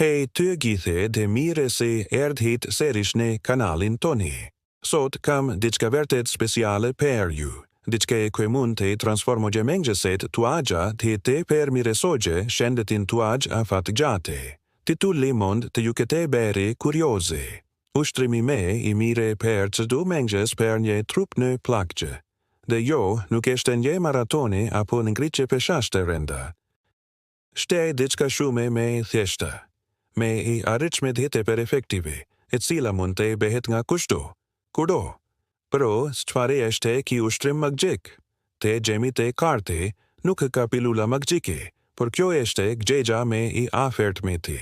Hej të gjithë dhe mirë se erdhët sërish në kanalin toni. Sot kam diçka vërtet speciale për ju. Diçka që mund të transformojë mëngjeset tuaja të përmirësojë shëndetin tuaj afatgjate. Titulli mund të ju ketë bërë kurioze. Ushtrimi me I mire për çdo mëngjes për një trup në plakje. Dhe jo, nuk është një maratoni apo në ngritje peshash të rënda. Shtej diçka shumë me thjeshta. Me I arritshme të për efektive, e cila mund të bëhet nga kushdo, kurdo. Pero, çfarë është ky ushtrim magjik? Te gjemi te karte, nuk ka pilula magjike, por kjo është gjëja me I afert me ti.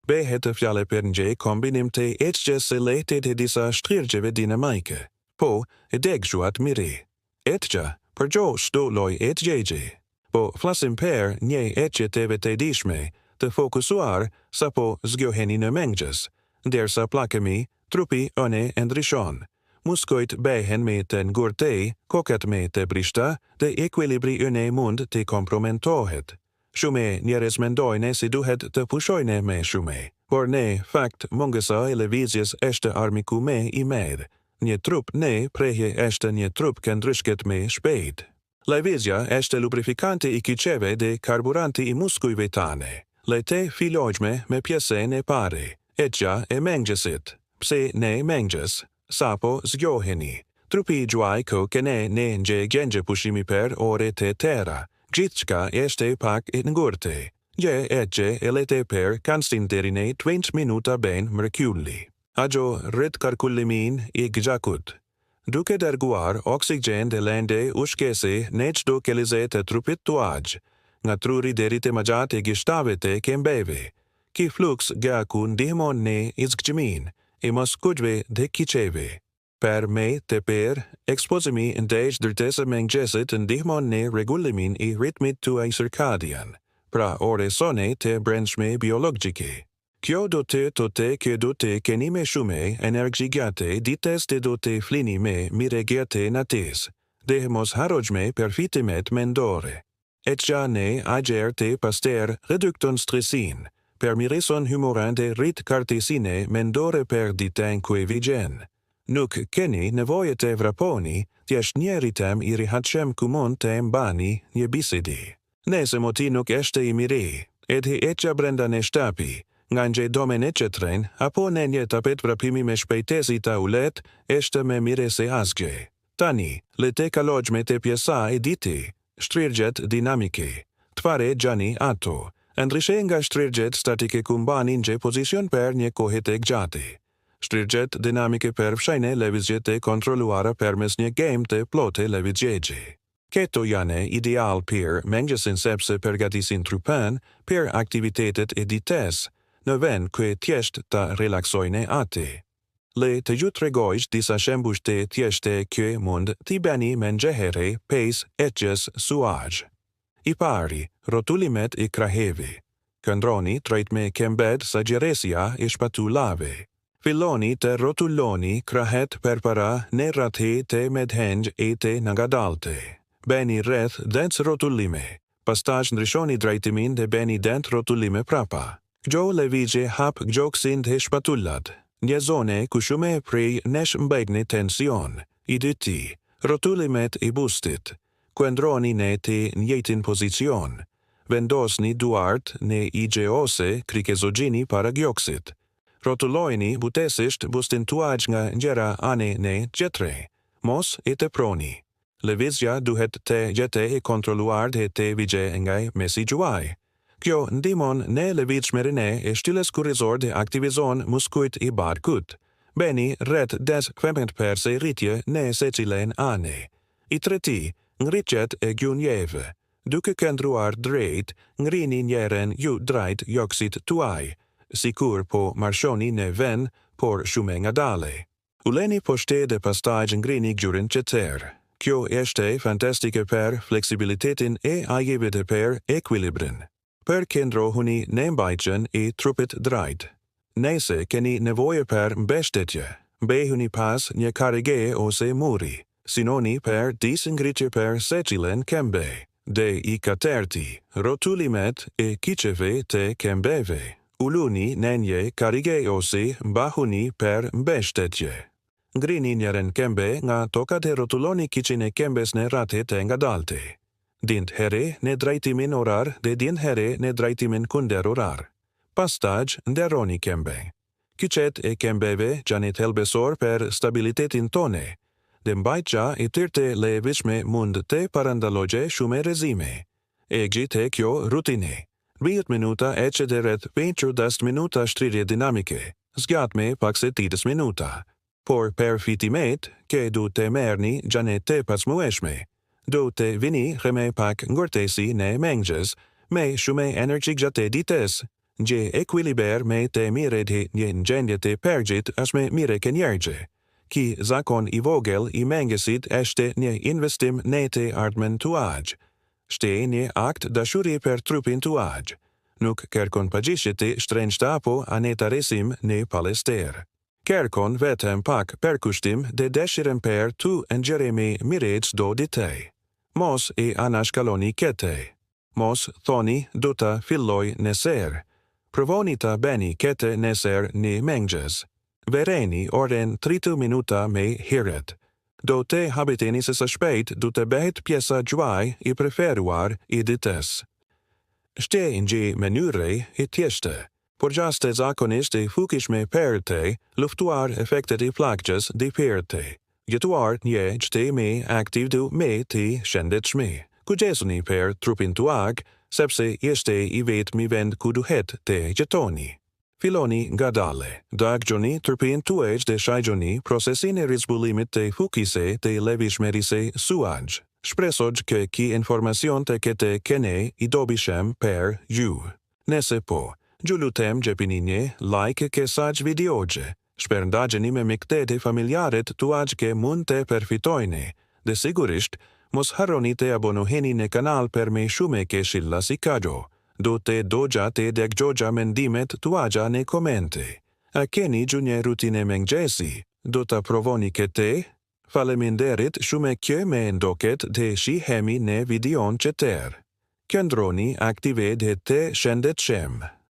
Bëhet fjale për një kombinim të etjes së lehtë të disa shtrërgjeve dinamike. Po, e degjuat miri. Etja, për gjo shdo loj etjegje. Po, flasim për një etje të vetëdijshme, të fokusuar sa po zgjoheni në mëngjes, ndërsa plakemi, trupi ëne ndryshon. Muskojt bëhen me të ngurtë, kokat me të brishta dhe ekuilibri ëne mund të kompromentohet. Shumë njerëz mendojnë si duhet të pushojnë me shumë, por në fakt mungesa e lëvizjes është armiku me I madh. Një trup në prehje është një trup që ndryshket me shpejt. Lëvizja është lubrifikanti I kyçeve dhe karburanti I muskujve tanë. Lejte filojme me pjesën e pare, etja e mëngjesit. Pse në mëngjes, sapo zgjoheni. Trupi juaj kokën në një gjendje pushimi për ore të tëra. Gjithçka është pak I ngurtë. Gjë etje e lete për kanstin deri në 20 minuta ben mrekulli. Ajo rrit karkullimin I gjakut. Duke dërguar oksigjen dhe lëndë ushqese në çdo kelizë të trupit tuaj. Nga truri deri te majat e gishtave të kembeve. Ki fluks gjaku ndihmon në izgjimin, I muskujve dhe kyçeve. Per me të per, ekspozimi ndaj dritesë mëngjesit ndihmon në rregullimin I ritmit tuaj circadian, pra ore sone të brendshme biologjike. Kjo do të keni me shumë energji gjatë ditës dhe do të flini me miregate natës, dhe mos harrojme përfitimet mendore. Etja në agjer të paster redukton stresin, përmirëson humorin dhe rrit kartesine mendore për ditën ku e vigjen. Nuk keni nevojë të vraponi, thjesht një ritem I rehatshëm ku mund të mbani një bisedi. Nëse moti nuk është I miri, edhe etja brenda në shtëpi, nga një domen e qetren, apo në një tapet vrapimi me shpejtësi të ulët, është më mirë se asgjë. Tani, le të kalojmë te pjesa e ditës. Shtrërgjet dinamike. Tfare gjani ato. Ndryshe nga shtrërgjet statike ku mbanin një pozicion për një kohë të gjatë. Shtrërgjet dinamike përfshajnë lëvizje të kontrolluara përmes një game të plotë lëvizjeje. Këto janë ideal për mëngjesin sepse përgatisin trupin për aktivitetet e ditës, në vend ku thjesht ta relaksojnë atë. Le të ju tregojsh disa shembull të thjeshtë që mund t'i bëni mëngjeherë pas etjes suaj. I pari, rotullimet I kraheve. Këndroni drejt me këmbët sa gjeresja I shpatullave. Filloni të rotulloni krahet përpara në rrethë të mëdhenj e të ngadaltë. Bëni rreth 10 rotullime. Pastaj ndryshoni drejtimin dhe bëni 10 rotullime prapa. Kjo lëvizje hap gjoksin dhe shpatullat. Një zone ku shumë prej nesh mbajtni tension. I dyti, rotullimet I bustit. Qëndroni në të njëjtin pozicion. Vendosni duart në IG ose krikezogjini para gjoksit. Rotullojni butesisht bustin tuaj nga njëra anë në tjetre. Mos e të proni. Lëvizja duhet të jetë e kontrolluar dhe të vigje nga mesi juaj. Kjo ndihmon në lëvizshmërinë e shtyllës kurrizore dhe aktivizon muskujt I barkut. Bëni rreth 10 km per se rritje në secilën anë. I treti, ngritjet e gjunjeve. Duke këndruar drejt, ngrini njërin ju drejt gjoksit tuaj, sikur po marshoni në vend, por shumë ngadale. Uleni poshtë dhe pastaj ngrini gjurin qeter. Kjo është fantastike për fleksibilitetin e ajeve dhe për ekuilibrin. Përqendrohuni në mbajtjen e trupit drejt. Nëse keni nevojë për mbështetje, bëhuni pas një karrige ose muri. Sinoni për disë ngritje për secilën këmbë. Dhe I katërti, rotullimet e kyçeve të këmbëve. Uluni në një karige ose mbahuni për mbështetje. Ngrini njërin këmbe nga tokat e rrotulloni kyçin e këmbes në rrate të ngadalta. Dind here në drejtimin orar dhe dind here në drejtimin kundër orar. Pastaj nderoni këmbe. Kyçet e këmbeve janë thelbësor për stabilitetin tonë. Dhe mbajtja e tërë lëvizshme mund të parandaloje shumë rrezime. Egjit e kjo rutinë. 20 minuta e që dhe rreth 5-10 minuta shtryrje dinamike, zgjatme pak se 30 minuta. Por për fitimet, ke du të merrni gjane të pasmueshme. Du të vini me pak ngurtësi në mëngjes, me shumë energjik gjatë ditës. Gje ekuiliber me të miret një gjendje të pergjit as me mire kënjergje. Ki zakon i vogël i mëngjesit është një investim në të ardhmen tuaj. Shte një akt dashuri për trupin tuaj. Nuk kërkon pagjishiti shtrengshta apo anetaresim në palester. Kërkon vetëm pak përkushtim dhe dëshirën për tu ngjëremi mirëç do ditej. Mos e anashkaloni këtë. Mos thoni do ta filloj nesër. Provoni ta bëni këtë nesër në mëngjes. Vereni orën 30 minuta me herët. Do të habiteni se së shpejt du të bëhet pjesa gjuaj i preferuar i ditës. Shte një mënyre i thjeshtë, por gjastë zakonisht e fukishme për të luftuar efektet i plagjes dhe për të. Jetuar një qëtë me aktiv du me të shëndetshme. Kujdesuni për trupin tuaj, sepse jeshte i vetmi vend ku duhet të jetoni. Filoni ngadale. Daggjoni turpin tuaj dhe shajgjoni procesin e rizbulimit të fukise të lëvizshmërisë suaj. Shpresoj që ki informacion të këtë kene i dobishëm për ju. Nëse po, ju lutem gjepini një like kësaj videoje. Shpërndagjeni me miktet e familjarët tuaj që mund të përfitojnë. Dhe sigurisht, mos harroni të abonoheni në kanal për me shumë këshilla si kado. Do të dogja të dëgjogja mendimet tuaja në komente. A keni ju një rutinë mëngjesi? Do të provoni këtë? Faleminderit shumë që me ndoket të shihemi në videon tjetër. Qëndroni aktive dhe të shëndetshëm.